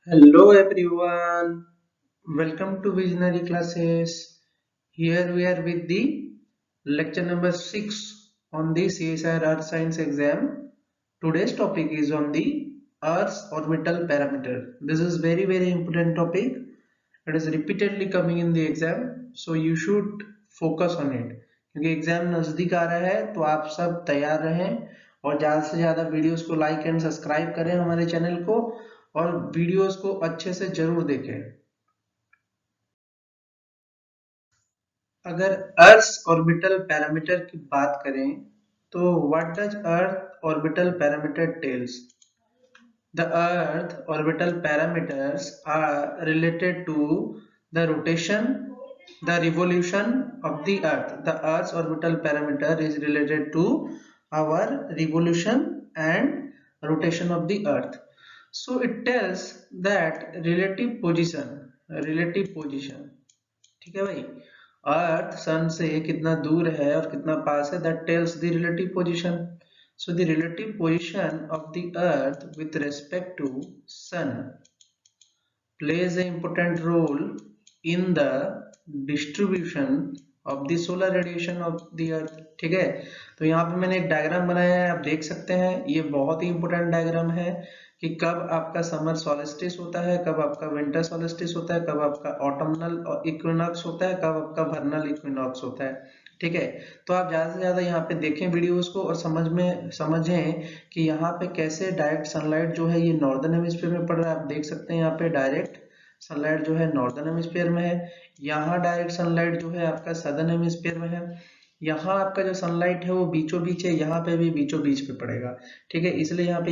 Hello everyone, welcome to Visionary Classes. Here we are with the lecture number 6 on the CSIR Earth Science exam. Today's topic is on the Earth's orbital parameter. This is very important topic. It is repeatedly coming in the exam, so you should focus on it. क्योंकि exam नजदीक आ रहा है तो आप सब तैयार रहें और ज़्यादा से ज़्यादा वीडियोस को लाइक एंड सब्सक्राइब करें हमारे चैनल को और वीडियोस को अच्छे से जरूर देखें। अगर अर्थ ऑर्बिटल पैरामीटर की बात करें तो what does earth orbital parameter tells? The Earth orbital parameters are related to the rotation, the revolution of the Earth. The Earth's orbital parameter is related to our revolution and rotation of the Earth. So it tells that relative position, ठीक है भाई, अर्थ सन से कितना दूर है और कितना पास है, that tells the relative position. So the relative position of the earth with respect to sun plays an important role in the distribution of the solar radiation of the earth. ठीक है, तो यहाँ पे मैंने एक डायग्राम बनाया है, आप देख सकते हैं, ये बहुत ही इंपॉर्टेंट डायग्राम है कि कब आपका समर सॉलिस्टिस होता है, कब आपका विंटर सॉलिस्टिस होता है, कब आपका ऑटमनल इक्विनॉक्स होता है, कब आपका वर्नल इक्विनॉक्स होता है. ठीक है, तो आप ज्यादा से ज्यादा यहाँ पे देखें वीडियोस को और समझें कि यहाँ पे कैसे डायरेक्ट सनलाइट जो है ये नॉर्दर्न हेमिस्फीयर में पड़ रहा है. आप देख सकते हैं यहाँ पे डायरेक्ट सनलाइट जो है नॉर्दर्न हेमिस्फीयर में है, यहाँ डायरेक्ट सनलाइट जो है आपका सदर्न हेमिस्फीयर में है, यहाँ आपका जो सनलाइट है वो बीचों बीच है, यहाँ पे भी बीचों बीच पे पड़ेगा. ठीक है, इसलिए यहाँ पे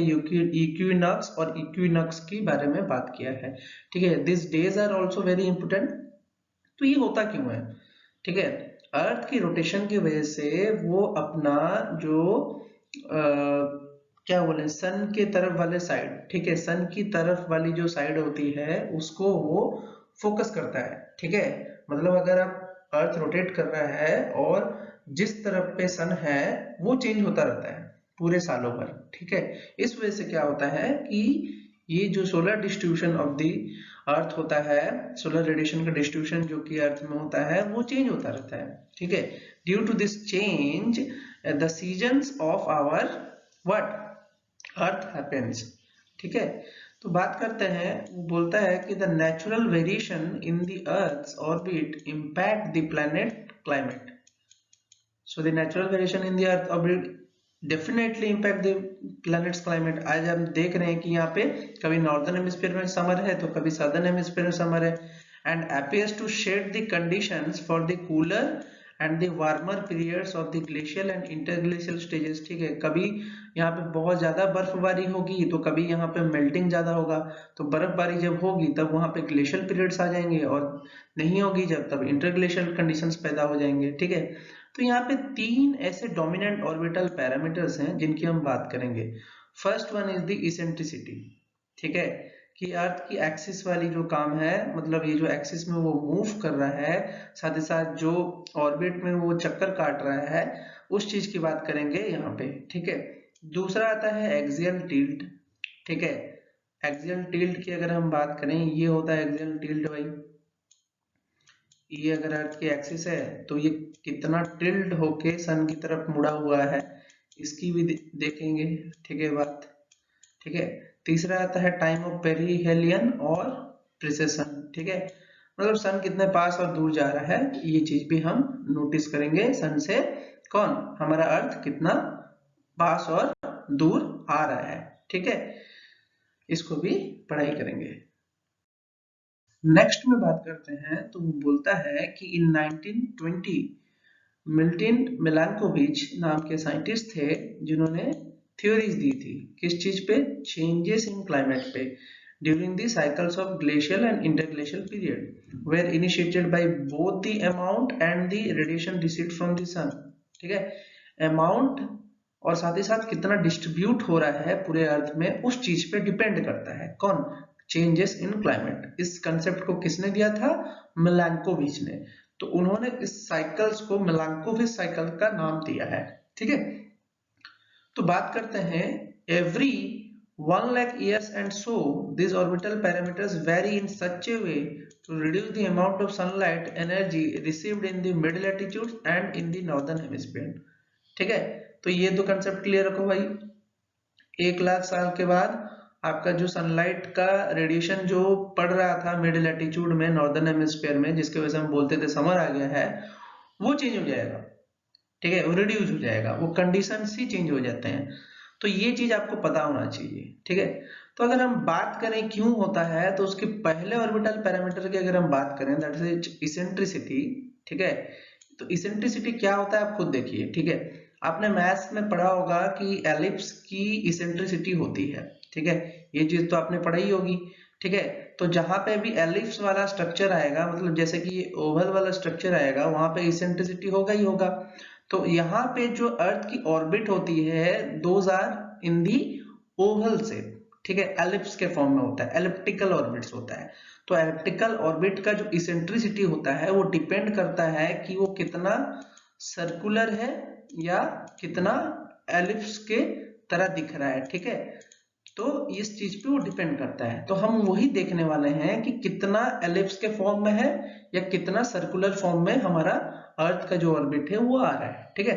इक्विनॉक्स और इक्विनॉक्स के बारे में बात किया है. ठीक है, this days are also very important. तो ये होता क्यों है? ठीक है, अर्थ की रोटेशन की वजह से वो अपना जो क्या बोले सन के तरफ वाले साइड, ठीक है, सन की तरफ वाली जो साइड होती है उसको वो फोकस करता है. ठीक है, मतलब अगर आप अर्थ रोटेट कर रहा है और जिस तरफ पे सन है वो चेंज होता रहता है पूरे सालों भर. ठीक है, इस वजह से क्या होता है कि ये जो solar distribution of the earth होता है, सोलर रेडिएशन का डिस्ट्रीब्यूशन जो कि अर्थ में होता है वो चेंज होता रहता है. ठीक है, due to this change the seasons of our what earth happens. ठीक है, तो बात करते हैं, वो बोलता है कि the natural variation in the earth orbit impact the planet climate. So the natural variation in the earth orbit definitely impact the planets climate. आज हम देख रहे हैं कि यहाँ पे कभी नॉर्दर्न हेमिस्फीयर में समर है तो कभी सदर्न हेमिस्फीयर में समर है, and appears to shade the conditions for the cooler and the warmer periods of the glacial and interglacial stages. ठीक है, कभी यहाँ पे बहुत ज्यादा बर्फबारी होगी तो कभी यहाँ पे मेल्टिंग ज्यादा होगा, तो बर्फबारी जब होगी तब वहां पे ग्लेशियल पीरियड्स आ जाएंगे और नहीं होगी जब तब इंटरग्लेशियल कंडीशंस पैदा हो जाएंगे. ठीक है, तो यहाँ पे तीन ऐसे डोमिनेंट ऑर्बिटल पैरामीटर्स हैं जिनकी हम बात करेंगे. First one is the eccentricity. ठीक है, कि अर्थ की एक्सिस वाली जो काम है, मतलब ये जो एक्सिस में वो मूव कर रहा है, साथ ही साथ जो ऑर्बिट में वो चक्कर काट रहा है, उस चीज की बात करेंगे यहाँ पे. ठीक है, दूसरा आता है एक्सियल टिल्ट. ठीक है, एक्सियल टिल्ट की अगर हम बात करें, ये होता है एक्सियल टिल्ट भाई. ये अगर अर्थ की एक्सिस है तो ये कितना टिल्ट होके सन की तरफ मुड़ा हुआ है, इसकी भी देखेंगे. ठीक है बात. ठीक है, तीसरा आता है टाइम ऑफ पेरिहेलियन और प्रिसेशन. ठीक है, मतलब सन कितने पास और दूर जा रहा है, ये चीज भी हम नोटिस करेंगे. सन से कौन हमारा अर्थ कितना पास और दूर आ रहा है. ठीक है, इसको भी पढ़ाई करेंगे. नेक्स्ट में बात करते हैं तो वो बोलता है कि इन 1920 मिल्टन मिलानकोविच नाम के साइंटिस्ट थे जिन्होंने थ्योरीज दी थी. किस चीज पे? चेंजेस इन क्लाइमेट पे during the cycles of glacial and interglacial period were initiated by both the amount and the radiation received from the sun. ठीक है, अमाउंट और साथ ही साथ कितना डिस्ट्रीब्यूट हो रहा है पूरे अर्थ में, उस चीज पे डिपेंड करता है. कौन? Changes in climate. इस कंसेप्ट को किसने दिया था? मिलानकोविच ने. तो उन्होंने इस साइकिल्स को मिलानकोविच साइकिल का नाम दिया है. ठीक है, तो बात करते हैं every 1 lakh years, and so these orbital parameters vary in such a way to reduce the amount of sunlight energy received in the mid latitudes and in the northern hemisphere। ठीक है, तो ये दो कंसेप्ट क्लियर रखो भाई। 1 लाख साल के बाद आपका जो सनलाइट का रेडिएशन जो पड़ रहा था मिड लैटिट्यूड में नॉर्दर्न हेमिस्फीयर में, जिसके वजह से हम बोलते थे समर आ गया है, वो चेंज हो जाएगा। ठीक है, वो रिड्यूस हो जाएगा, वो कंडीशन ही चेंज हो जाते हैं। तो ये चीज आपको पता होना चाहिए। ठीक है, तो अगर हम बात करें क्यों होता है, तो उसके पहले ऑर्बिटल पैरामीटर की अगर हम बात करें, दैट इज इसेंट्रिसिटी। ठीक है, तो इसेंट्रिसिटी क्या होता है आप खुद देखिए। ठीक है, आपने मैथ्स में पढ़ा होगा कि एलिप्स की इसेंट्रिसिटी होती है। ठीक है, ये चीज तो आपने पढ़ाई होगी। ठीक है, तो जहां पे भी एलिप्स वाला स्ट्रक्चर आएगा, मतलब जैसे कि ये ओवल वाला स्ट्रक्चर आएगा, वहां पे इसेंट्रिसिटी होगा ही होगा। तो यहाँ पे जो अर्थ की ऑर्बिट होती है, those are in the oval shape. ठीक है, एलिप्स के फॉर्म में होता है, एलिप्टिकल ऑर्बिट्स होता है। तो एलिप्टिकल ऑर्बिट का जो इसेंट्रिसिटी होता है वो डिपेंड करता है कि वो कितना सर्कुलर है या कितना एलिप्स के तरह दिख रहा है। ठीक है, तो इस चीज पे वो डिपेंड करता है। तो हम वही देखने वाले हैं कि कितना एलिप्स के फॉर्म में है या कितना सर्कुलर फॉर्म में हमारा अर्थ का जो ऑर्बिट है वो आ रहा है। ठीक है,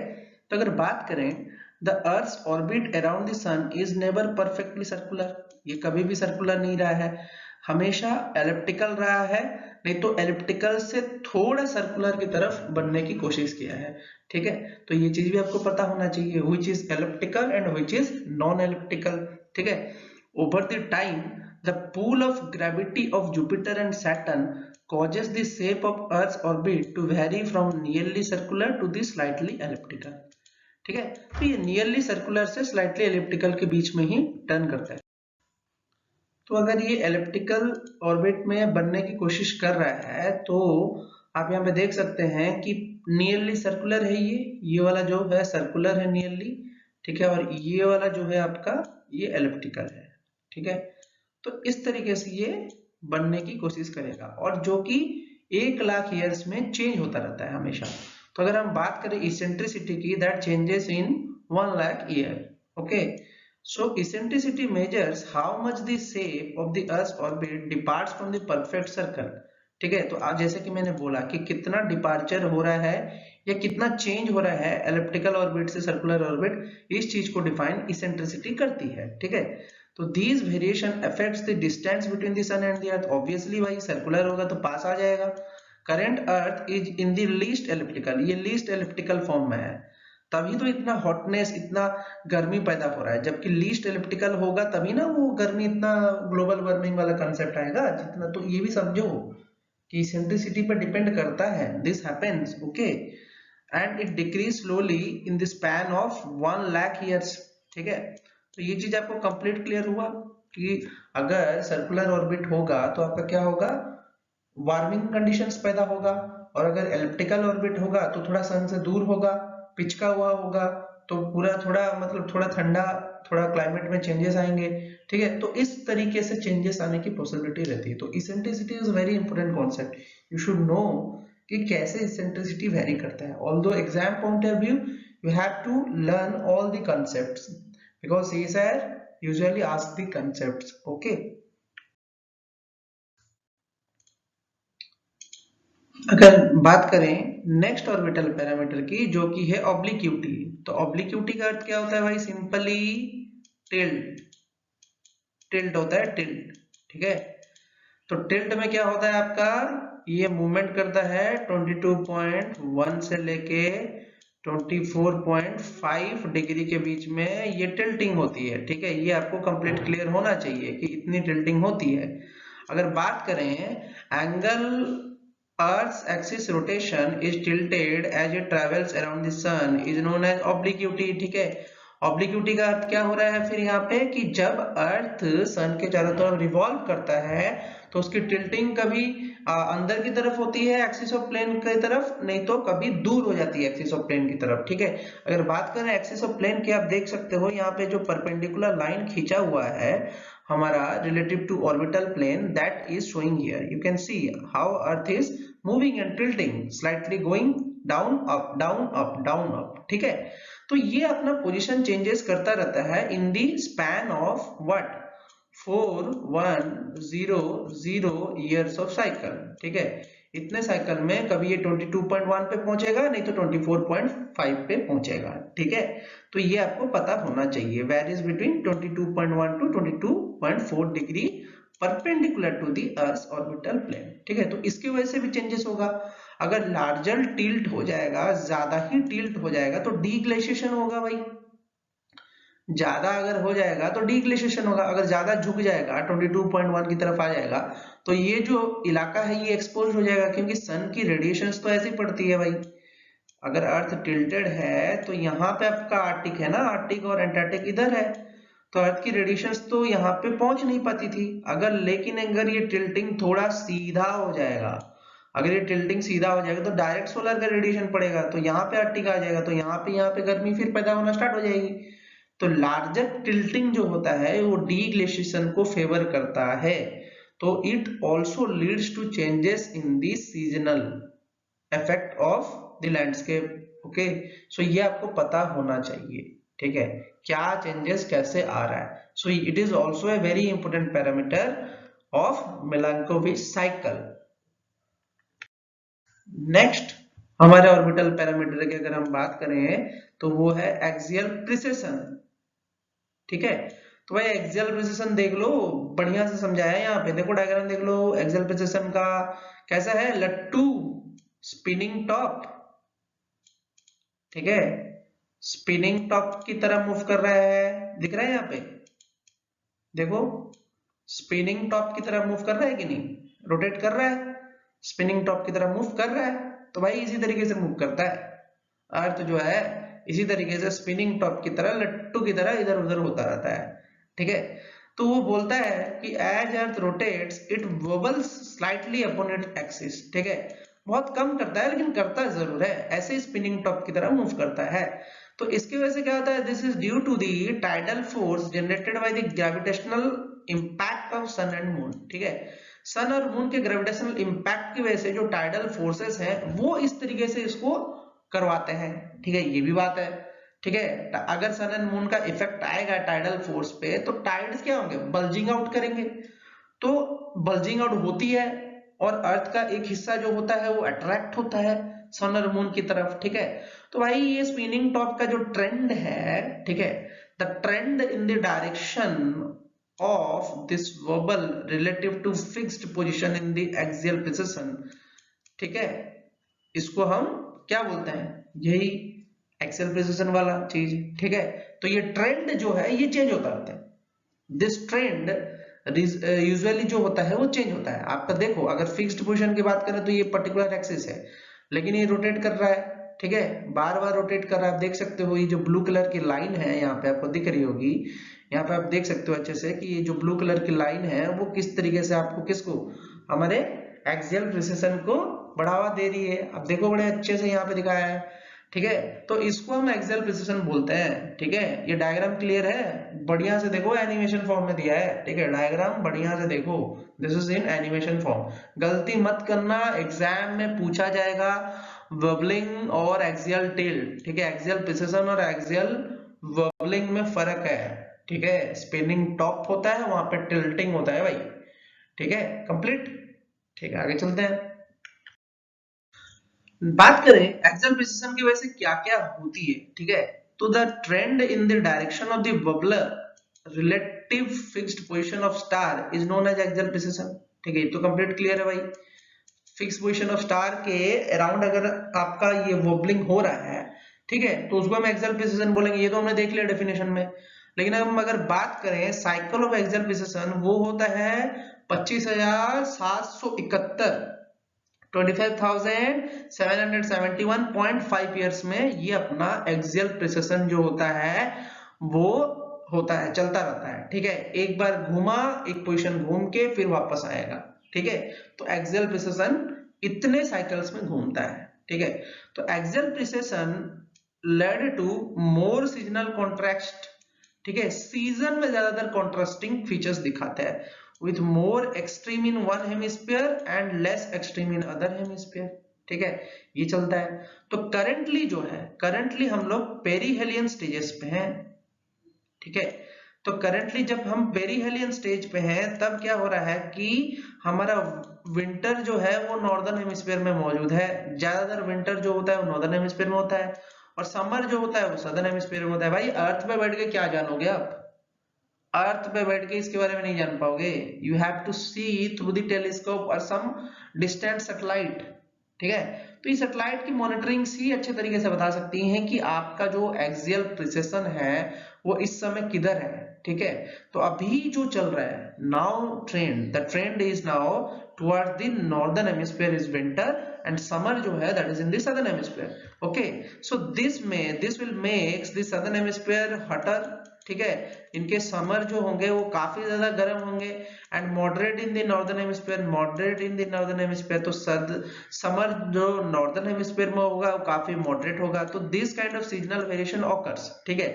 तो अगर बात करें, the earth orbit around the sun is never perfectly circular. ये कभी भी सर्कुलर नहीं रहा है, हमेशा एलिप्टिकल रहा है, नहीं तो एलिप्टिकल से थोड़ा सर्कुलर की तरफ बनने की कोशिश किया है। ठीक है, तो ये चीज भी आपको पता होना चाहिए, which is elliptical and which is non elliptical. ठीक है, over the time the pull of gravity of Jupiter and Saturn causes the shape of Earth's orbit to vary from nearly circular to the slightly elliptical। ठीक है, तो ये nearly circular से slightly elliptical के बीच में ही turn करता है। तो अगर ये एलिप्टिकल ऑर्बिट में बनने की कोशिश कर रहा है, तो आप यहाँ पे देख सकते हैं कि नियरली सर्कुलर है, ये वाला जो है सर्कुलर है नियरली। ठीक है, और ये वाला जो है आपका ये एलिप्टिकल है। ठीक है, तो इस तरीके से ये बनने की कोशिश करेगा, और जो कि 1 लाख ईयर्स में चेंज होता रहता है हमेशा। तो अगर हम बात करें इसेंट्रिसिटी की, that changes in 1 lakh year. Okay, so eccentricity measures how much the shape of the earth's orbit departs from the perfect circle। ठीक है, तो आज जैसे कि मैंने बोला कि कितना डिपार्चर हो रहा है या कितना चेंज हो रहा है एलिप्टिकल ऑर्बिट से सर्कुलर ऑर्बिट, इस चीज को डिफाइन इसेंट्रिसिटी करती है। ठीक है, तो these variation affects the distance between the sun and the earth। Obviously भाई सर्कुलर होगा तो पास आ जाएगा। Current earth is in the least elliptical, ये लीस्ट एलिप्टिकल फॉर्म में है, तभी तो इतना हॉटनेस, इतना गर्मी पैदा हो रहा है। जबकि लीस्ट एलिप्टिकल होगा तभी ना वो गर्मी, इतना ग्लोबल वार्मिंग वाला कंसेप्ट आएगा जितना। तो ये भी समझो कि इसेंट्रिसिटी पर डिपेंड करता है, this happens. Okay, and it decrease slowly in the span of 1 lakh years. ठीक है, तो ये चीज आपको कंप्लीट क्लियर हुआ कि अगर सर्कुलर ऑर्बिट होगा तो आपका क्या होगा, वार्मिंग कंडीशंस पैदा होगा, और अगर एलिप्टिकल ऑर्बिट होगा तो थोड़ा सन से दूर होगा, पिचका हुआ होगा, तो पूरा थोड़ा मतलब थोड़ा ठंडा, थोड़ा क्लाइमेट में चेंजेस आएंगे। ठीक है, तो इस तरीके से चेंजेस आने की पॉसिबिलिटी रहती है। तो eccentricity is very important concept, you should know कि कैसे इसेंट्रिसिटी वेरी करता है। Although exam point of view you have to learn all the concepts because CSIR usually ask the concepts. Okay, अगर बात करें नेक्स्ट ऑर्बिटल पैरामीटर की, जो कि है ऑब्लिक्यूटी, तो ऑब्लिक्यूटी का अर्थ क्या होता है भाई, सिंपली टिल्ट। टिल्ट होता है, टिल्ट। ठीक है, तो टिल्ट में क्या होता है आपका, ये मूवमेंट करता है 22.1 से लेके 24.5 डिग्री के बीच में, ये टिल्टिंग होती है। ठीक है, ये आपको कंप्लीट क्लियर होना चाहिए कि इतनी टिल्टिंग होती है। अगर बात करें angle, Earth's axis rotation is tilted as it travels around the sun is known as obliquity। ठीक है, ऑब्लिक्यूटी का अर्थ क्या हो रहा है फिर यहाँ पे कि जब अर्थ सन के चारों तरफ रिवॉल्व करता है तो उसकी टिल्टिंग कभी अंदर की तरफ होती है एक्सिस ऑफ प्लेन की तरफ, नहीं तो कभी दूर हो जाती है एक्सिस ऑफ प्लेन की तरफ। ठीक है, अगर बात करें एक्सिस ऑफ प्लेन की, आप देख सकते हो यहाँ पे जो परपेंडिकुलर लाइन खींचा हुआ है हमारा relative to orbital plane, that is showing here। You can see how Earth is moving and tilting, slightly going down up down up down up, ठीक है। तो ये अपना पोजीशन चेंजेस करता रहता है in the span of what 4100 years of cycle, ठीक है। इतने साइकिल में कभी ये 22.1 पे पहुंचेगा, नहीं तो 24.5 पे पहुंचेगा, ठीक है। तो ये आपको पता होना चाहिए, varies between 22.1 to 22.4 degree perpendicular to the earth orbital plane, ठीक है। तो इसकी वजह से भी चेंजेस होगा। अगर लार्जर टिल्ट हो जाएगा, ज्यादा ही टिल्ट हो जाएगा तो डीग्लेशिएशन होगा भाई। ज्यादा अगर हो जाएगा तो डीग्लेशिएशन होगा, अगर ज्यादा झुक जाएगा 22.1 की तरफ आ जाएगा तो ये जो इलाका है ये एक्सपोज हो जाएगा, क्योंकि सन की रेडिएशंस तो ऐसी पड़ती है भाई। अगर अर्थ टिल्टेड है तो यहाँ पे आपका आर्टिक है ना, आर्टिक और एंटार्क्टिक इधर है, तो अर्थ की रेडिएशंस तो यहाँ पे पहुंच नहीं पाती थी। अगर लेकिन अगर ये टिल्टिंग थोड़ा सीधा हो जाएगा, अगर ये टिल्टिंग सीधा हो जाएगा तो डायरेक्ट सोलर का रेडिएशन पड़ेगा, तो यहाँ पे आर्टिक आ जाएगा, तो यहाँ पे गर्मी फिर पैदा होना स्टार्ट हो जाएगी। तो लार्जर टिल्टिंग जो होता है वो डीग्लेशिएशन को फेवर करता है। तो it also leads to changes in the seasonal effect of the landscape, okay. So ये आपको पता होना चाहिए, ठीक है, क्या चेंजेस कैसे आ रहा है। So it is also a very important parameter of Milankovitch cycle. Next हमारे ऑर्बिटल पैरामीटर की अगर हम बात करें तो वो है एक्सियल प्रिसेशन, ठीक है। तो भाई एक्सियल प्रिसिशन देख लो, बढ़िया से समझाया है यहाँ पे, देखो डायग्राम देख लो एक्सियल प्रिसिशन का कैसा है, लट्टू स्पिनिंग टॉप, ठीक है, स्पिनिंग टॉप की तरह मूव कर रहा है, दिख रहा है यहाँ पे, देखो स्पिनिंग टॉप की तरह मूव कर रहा है कि नहीं, रोटेट कर रहा है, स्पिनिंग टॉप की तरह मूव कर रहा है। तो भाई इसी तरीके से मूव करता है अर्थ जो है, इसी तरीके से स्पिनिंग टॉप की तरह लट्टू की तरह इधर उधर होता रहता है, ठीक है। तो वो बोलता है कि as earth rotates it wobbles slightly upon its axis, ठीक है, बहुत कम करता है लेकिन करता जरूर है, ऐसे स्पिनिंग टॉप की तरह मूव करता है। तो इसकी वजह से क्या होता है, this is due to the tidal force generated by the gravitational impact of sun and moon, ठीक है। सन और मून के ग्रेविटेशनल इंपैक्ट की वजह से जो टाइडल फोर्सेस हैं वो इस तरीके से इसको करवाते हैं, ठीक है, ये भी बात है, ठीक है। अगर सन एंड मून का इफेक्ट आएगा टाइडल फोर्स पे तो टाइड्स क्या होंगे, बल्जिंग आउट करेंगे, तो बल्जिंग आउट होती है और अर्थ का एक हिस्सा जो होता है वो अट्रैक्ट होता है सन और मून की तरफ, ठीक है। तो भाई ये स्पिनिंग टॉप का जो ट्रेंड है, ठीक है, the trend in the direction of this wobble relative to fixed position in the axial precession, ठीक है, इसको हम क्या बोलते हैं, यही एक्सियल प्रिसिशन वाला चीज, ठीक है। तो ये ट्रेंड जो है ये चेंज होता रहता है, दिस ट्रेंड यूजुअली जो होता है वो चेंज होता है। आपका देखो अगर फिक्स्ड पोजीशन की बात करें तो ये पर्टिकुलर एक्सिस है, लेकिन ये रोटेट कर रहा है, ठीक है, बार बार रोटेट कर रहा है। आप देख सकते हो ये जो ब्लू कलर की लाइन है यहाँ पे आपको दिख रही होगी, यहाँ पे आप देख सकते हो अच्छे से कि ये जो ब्लू कलर की लाइन है वो किस तरीके से आपको किसको, हमारे एक्सियल प्रिसिशन को बढ़ावा दे रही है। अब देखो बड़े अच्छे से यहाँ पे दिखाया है, ठीक है। तो इसको हम एक्सियल प्रिसिशन बोलते हैं, ठीक है। ये डायग्राम क्लियर है, बढ़िया से देखो एनिमेशन फॉर्म में दिया है, ठीक है, डायग्राम बढ़िया से देखो, this is in animation form. गलती मत करना, एग्जाम में पूछा जाएगा वबलिंग और एक्सियल टिल्ट, ठीक है, एक्सियल प्रिसिशन और एक्सियल वबलिंग में फर्क है, ठीक है। स्पिनिंग टॉप होता है, वहां पे टिल्टिंग होता है भाई, ठीक है, कंप्लीट, ठीक है। आगे चलते हैं, बात करें एक्सियल प्रिसिशन की वजह से क्या क्या होती है, ठीक है। तो the trend in the direction of the bubbler relative fixed position of star is known as axial precision, ठीक है। तो कंप्लीट क्लियर है भाई, फिक्स पोजीशन ऑफ स्टार के अराउंड अगर आपका ये वॉबलिंग हो रहा है, ठीक है, तो उसको हम एक्सियल प्रिसिशन बोलेंगे। ये तो हमने देख लिया डेफिनेशन में, लेकिन हम अगर बात करें साइकिल ऑफ एक्सियल प्रिसिशन, वो होता है 25,771 25,771.5 ईयर्स में ये अपना एक्सियल प्रिसिशन जो होता है वो होता है, चलता रहता है, ठीक है। एक बार घूमा, एक पोजीशन घूम के फिर वापस आएगा, ठीक है। तो एक्सियल प्रिसिशन इतने साइकिल्स में घूमता है, ठीक है। तो axial precision led to more seasonal contrast, ठीक है, सीजन में ज्यादातर कॉन्ट्रास्टिंग फीचर्स दिखाते हैं with more extreme in one hemisphere and less extreme in other hemisphere, ठीक है, ये चलता है। तो करंटली जो है, करंटली हम लोग पेरीहेलियन स्टेजेस पे हैं, ठीक है। तो करंटली जब हम पेरीहेलियन स्टेज पे हैं तब क्या हो रहा है कि हमारा विंटर जो है वो नॉर्दर्न हेमिस्फीयर में मौजूद है, ज्यादातर विंटर जो होता है वो नॉर्दर्न हेमिस्फीयर में होता है, और समर जो होता है वो सदर्न हेमिस्फीयर में होता है। भाई अर्थ पे बैठ के क्या जानोगे आप, अर्थ पे बैठ के इसके बारे में नहीं जान पाओगे, you have to see through the telescope और सम डिस्टेंट सैटेलाइट, ठीक है। तो इस सैटेलाइट की मॉनिटरिंग ही अच्छे तरीके से बता सकती हैं कि आपका जो एक्सियल प्रिसेशन है वो इस समय किधर है, ठीक है। तो अभी जो चल रहा है now trend, the trend is now towards the northern hemisphere is winter and summer जो है that is in the southern hemisphere, okay. So this will makes the southern hemisphere hotter, ठीक है। इनके समर जो होंगे वो काफी ज्यादा गर्म होंगे, and moderate in the northern hemisphere, moderate in the northern hemisphere, तो समर जो नॉर्दर्न हेमिस्फीयर में होगा वो काफी मॉडरेट होगा। तो this kind of seasonal variation occurs, ठीक है।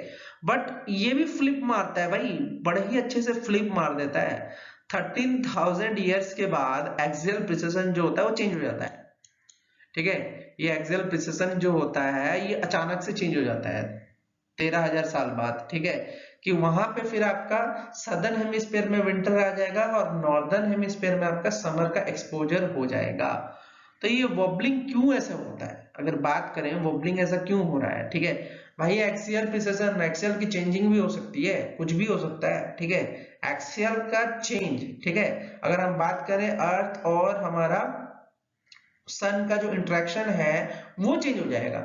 बट ये भी फ्लिप मारता है भाई, बड़े ही अच्छे से फ्लिप मार देता है। 13,000 ईयर्स के बाद एक्सियल प्रिसिशन जो होता है वो चेंज हो जाता है, ठीक है। ये एक्सियल प्रिसिशन जो होता है ये अचानक से चेंज हो जाता है 13,000 साल बाद, ठीक है। कि वहां पे फिर आपका सदर्न हेमिस्फीयर में विंटर आ जाएगा और नॉर्दर्न हेमिस्फीयर में आपका समर का एक्सपोजर हो जाएगा। तो ये वॉबलिंग क्यों ऐसा होता है, अगर बात करें वॉबलिंग ऐसा क्यों हो रहा है, ठीक है। भाई एक्सियल प्रिसिशन, एक्सियल की चेंजिंग भी हो सकती है, कुछ भी हो सकता है, ठीक है। एक्सियल का चेंज, ठीक है। अगर हम बात करें अर्थ और हमारा सन का जो इंटरेक्शन है वो चेंज हो जाएगा,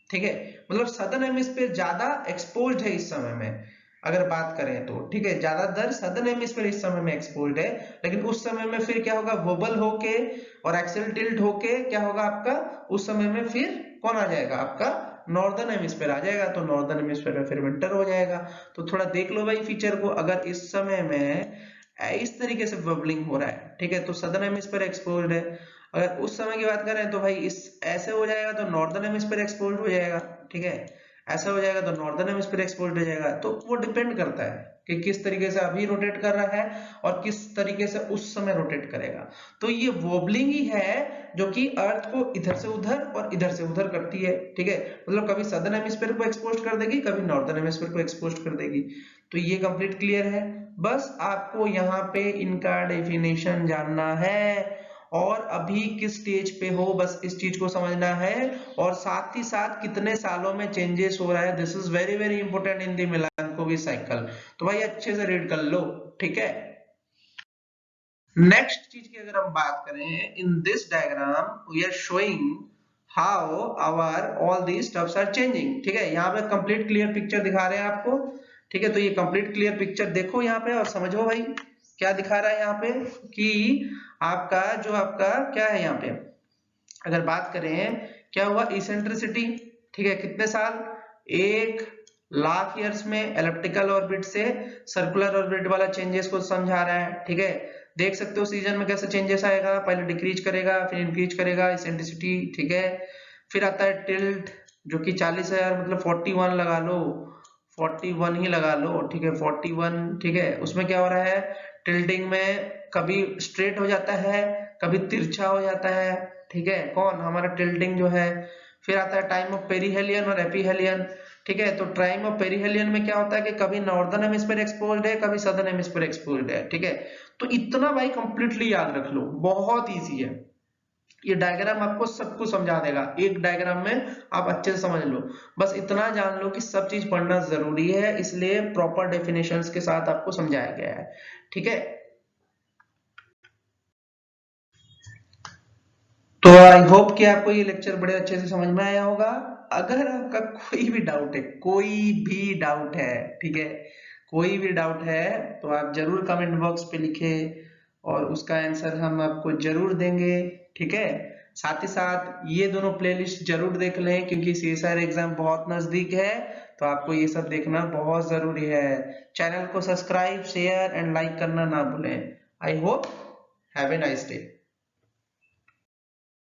ठीक है। मतलब सदर्न हेमिस्फीयर ज्यादा एक्सपोज्ड है इस समय में, अगर बात करें तो, ठीक है। ज्यादातर सदर्न हेमिस्फीयर इस समय में एक्सपोज्ड है, लेकिन उस समय में फिर क्या होगा, वोबल होके और एक्सियल टिल्ट होके क्या होगा आपका, उस समय में फिर कौन आ जाएगा, आपका नॉर्दर्न हेमिस्फीयर आ जाएगा। तो नॉर्दर्न हेमिस्फीयर में फिर विंटर हो जाएगा। तो थोड़ा देख लो भाई फीचर को, अगर इस समय में इस तरीके से बबलिंग हो रहा है, ठीक है, तो सदर्न हेमिस्फीयर एक्सपोज्ड है। अगर उस समय की बात करें तो भाई इस ऐसे हो जाएगा तो नॉर्दर्न हेमिस्फीयर एक्सपोज्ड हो जाएगा, ठीक है। ऐसा हो जाएगा तो नॉर्दर्न हेमिस्फीयर एक्सपोज्ड हो जाएगा। तो वो डिपेंड करता है कि किस तरीके से अभी रोटेट कर रहा है और किस तरीके से उस समय रोटेट करेगा। तो ये वॉबलिंग ही है जो कि अर्थ को इधर से उधर और इधर से उधर करती है, ठीक है। मतलब कभी सदर्न हेमिस्फीयर को एक्सपोज कर देगी, कभी नॉर्दर्न हेमिस्फीयर को एक्सपोज कर देगी। तो ये कंप्लीट क्लियर है। बस आपको यहाँ पे इनका डेफिनेशन जानना है और अभी किस स्टेज पे हो, बस इस चीज को समझना है, और साथ ही साथ कितने सालों में चेंजेस हो रहा है। This is very very important in the Milankovitch cycle. तो भाई अच्छे से रीड कर लो, ठीक है। नेक्स्ट चीज की अगर हम बात करें, in this diagram we are showing how our all these stuffs are changing, ठीक है। यहाँ पे कंप्लीट क्लियर पिक्चर दिखा रहे हैं आपको, ठीक है। तो ये कंप्लीट क्लियर पिक्चर देखो यहाँ पे और समझो भाई क्या दिखा रहा है यहाँ पे, कि आपका जो आपका क्या है यहाँ पे, अगर बात करें क्या हुआ, इसेंट्रिसिटी, ठीक है, कितने साल, 1,00,000 ईयर्स में एलिप्टिकल ऑर्बिट से सर्कुलर ऑर्बिट वाला चेंजेस को समझा रहा है, ठीक है। देख सकते हो सीजन में कैसे चेंजेस आएगा, पहले डिक्रीज करेगा फिर इंक्रीज करेगा इसेंट्रिसिटी, ठीक है। फिर आता है टिल्ट जो कि 40,000 मतलब 41 लगा लो, 41 ही लगा लो, ठीक है, 41, ठीक है। उसमें क्या हो रहा है, टिल्टिंग में कभी स्ट्रेट हो जाता है कभी तिरछा हो जाता है, ठीक है, कौन हमारा टिल्टिंग जो है। फिर आता है टाइम ऑफ पेरीहेलियन और एपीहेलियन, ठीक है। तो टाइम ऑफ पेरीहेलियन में क्या होता है कि कभी नॉर्दर्न हेमिस्फीयर एक्सपोज्ड है कभी सदर्न हेमिस्फीयर एक्सपोज्ड है, ठीक है। तो इतना भाई कंप्लीटली याद रख लो, बहुत इजी है। ये डायग्राम आपको सब कुछ समझा देगा, एक डायग्राम में आप अच्छे से समझ लो। बस इतना जान लो कि सब चीज पढ़ना जरूरी है, इसलिए प्रॉपर डेफिनेशंस के साथ आपको समझाया गया है, ठीक है। तो आई होप कि आपको ये लेक्चर बड़े अच्छे से समझ में आया होगा। अगर आपका कोई भी डाउट है, कोई भी डाउट है, ठीक है, कोई भी डाउट है तो आप जरूर कमेंट बॉक्स पे लिखे और उसका आंसर हम आपको जरूर देंगे, ठीक है। साथ ही साथ ये दोनों प्लेलिस्ट जरूर देख लें क्योंकि सीएसआर एग्जाम बहुत नजदीक है, तो आपको ये सब देखना बहुत जरूरी है। चैनल को सब्सक्राइब शेयर एंड लाइक करना ना भूलें। I hope have a nice day.